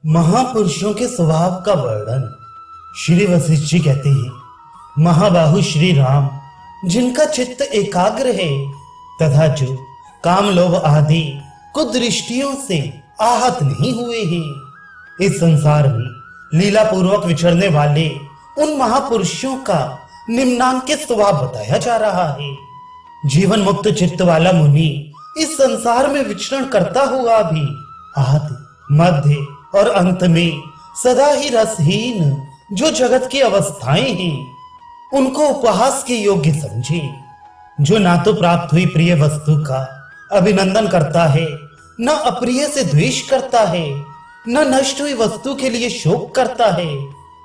महापुरुषों के स्वभाव का वर्णन। श्री वशिष्ठ जी कहते हैं, महाबाहु श्री राम जिनका चित्त एकाग्र है तथा जो काम लोभ आदि कुदृष्टियों से आहत नहीं हुए हैं। इस संसार में लीला पूर्वक विचरने वाले उन महापुरुषों का निम्नांकित स्वभाव बताया जा रहा है। जीवन मुक्त चित्त वाला मुनि इस संसार में विचरण करता हुआ भी आदि मध्य और अंत में सदा ही रसहीन जो जगत की अवस्थाएं हैं उनको उपहास के योग्य समझे। जो ना तो प्राप्त हुई प्रिय वस्तु का अभिनंदन करता है, न अप्रिय से द्वेष करता है, न नष्ट हुई वस्तु के लिए शोक करता है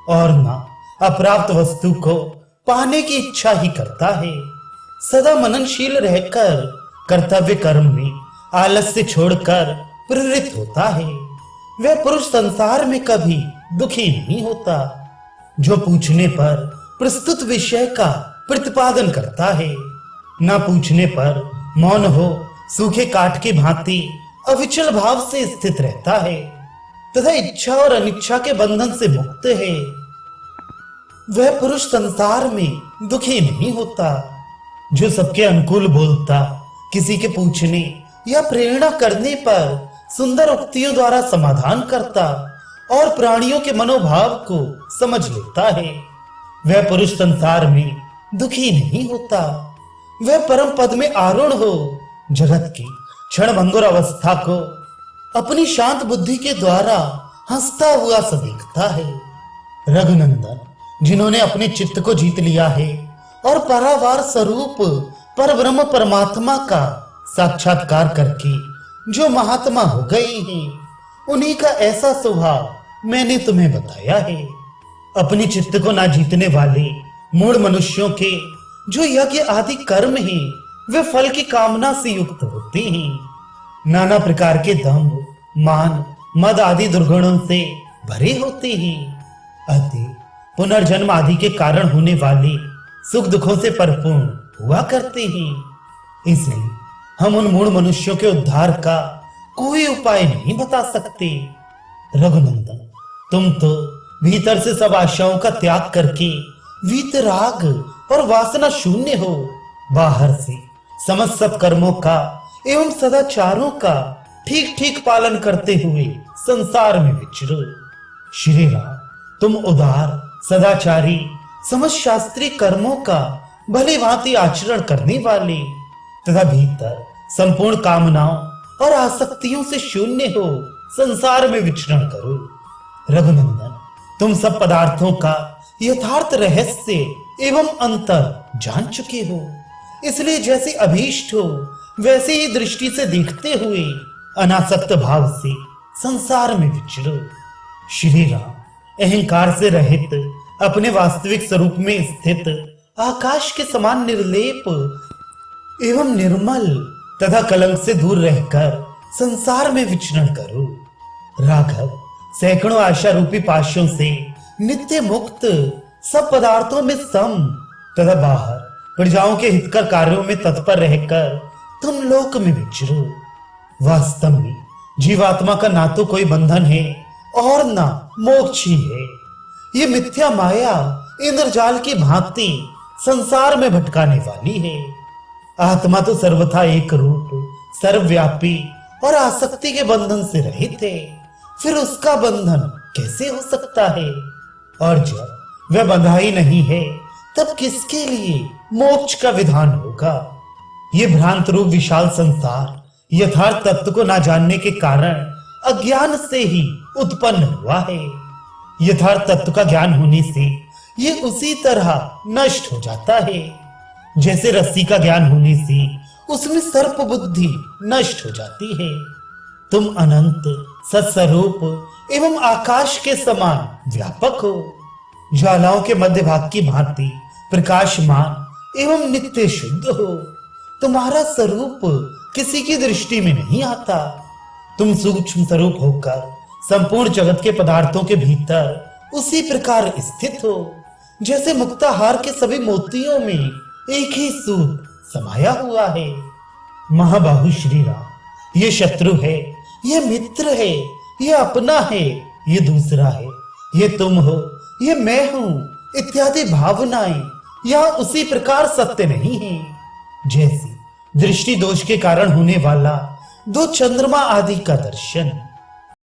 और न अप्राप्त वस्तु को पाने की इच्छा ही करता है। सदा मननशील रहकर कर्तव्य कर्म में आलस्य छोड़कर प्रेरित होता है। वह पुरुष संसार में कभी दुखी नहीं होता। जो पूछने पर प्रस्तुत विषय का प्रतिपादन करता है, न पूछने पर मौन हो सूखे काठ की भांति अविचल भाव से स्थित रहता है तथा इच्छा और अनिच्छा के बंधन से मुक्त है। वह पुरुष संसार में दुखी नहीं होता। जो सबके अनुकूल बोलता, किसी के पूछने या प्रेरणा करने पर सुंदर उक्तियों द्वारा समाधान करता और प्राणियों के मनोभाव को समझ लेता है, वह पुरुष संसार में दुखी नहीं होता। वह परम पद में आरूढ़ हो जगत की क्षणभंगुर अवस्था को अपनी शांत बुद्धि के द्वारा हंसता हुआ सा देखता है। रघुनंदन जिन्होंने अपने चित्त को जीत लिया है और परावार स्वरूप परब्रह्म परमात्मा का साक्षात्कार करके जो महात्मा हो गए हैं, उन्हीं का ऐसा स्वभाव मैंने तुम्हें बताया है। अपनी चित्त को ना जीतने वाले मूढ़ मनुष्यों के जो यज्ञ आदि कर्म हैं, वे फल की कामना से युक्त होते हैं। नाना प्रकार के दंभ, मान, मद आदि दुर्गुणों से भरे होते हैं। अतः पुनर्जन्म आदि के कारण होने वाले सुख दुखों से परिपूर्ण हुआ करते हैं। इसलिए हम उन मूढ़ मनुष्यों के उद्धार का कोई उपाय नहीं बता सकते। रघुनंदन, तुम तो भीतर से सब आशाओं का त्याग करके वीतराग और वासना शून्य हो। बाहर से समस्त सत्कर्मों का एवं सदाचारों का ठीक ठीक पालन करते हुए संसार में विचरो। श्री राम, तुम उदार, सदाचारी, समस्त शास्त्रीय कर्मों का भली भांति आचरण करने वाले तथा भीतर संपूर्ण कामनाओं और आसक्तियों से शून्य हो संसार में विचरण करो। रघुनंदन, तुम सब पदार्थों का यथार्थ रहस्य एवं अंतर जान चुके हो, इसलिए जैसे अभीष्ट हो वैसे ही दृष्टि से देखते हुए अनासक्त भाव से संसार में विचरो। श्री राम, अहंकार से रहित अपने वास्तविक स्वरूप में स्थित आकाश के समान निर्लेप एवं निर्मल तथा कलंक से दूर रहकर संसार में विचरण करो। राघव, सैकड़ों आशा रूपी पाशों से नित्य मुक्त, सब पदार्थों में सम तथा बाहर प्रजाओं के हितकर कार्यों में तत्पर रहकर तुम लोक में विचरो। वास्तव में जीवात्मा का ना तो कोई बंधन है और ना मोक्ष ही है। ये मिथ्या माया इंद्रजाल की भांति संसार में भटकाने वाली है। आत्मा तो सर्वथा एक रूप, सर्वव्यापी और आसक्ति के बंधन से रहित है। फिर उसका बंधन कैसे हो सकता है? और जब वह बंधा ही नहीं है तब किसके लिए मोक्ष का विधान होगा? ये भ्रांत रूप विशाल संसार यथार्थ तत्व को ना जानने के कारण अज्ञान से ही उत्पन्न हुआ है। यथार्थ तत्व का ज्ञान होने से ये उसी तरह नष्ट हो जाता है जैसे रस्सी का ज्ञान होने से उसमें सर्प बुद्धि नष्ट हो जाती है। तुम अनंत सत्स्वरूप एवं आकाश के समान व्यापक हो। ज्वालाओं के मध्य भाग की भांति प्रकाशमान एवं नित्य शुद्ध हो। तुम्हारा स्वरूप किसी की दृष्टि में नहीं आता। तुम सूक्ष्म स्वरूप होकर संपूर्ण जगत के पदार्थों के भीतर उसी प्रकार स्थित हो जैसे मुक्ताहार के सभी मोतियों में एक ही सूत समाया हुआ है। महाबाहु श्री राम, ये शत्रु है, ये मित्र है, ये अपना है, ये दूसरा है, ये तुम हो, ये मैं हूं इत्यादि भावनाएं यहाँ उसी प्रकार सत्य नहीं है जैसी दृष्टि दोष के कारण होने वाला दो चंद्रमा आदि का दर्शन।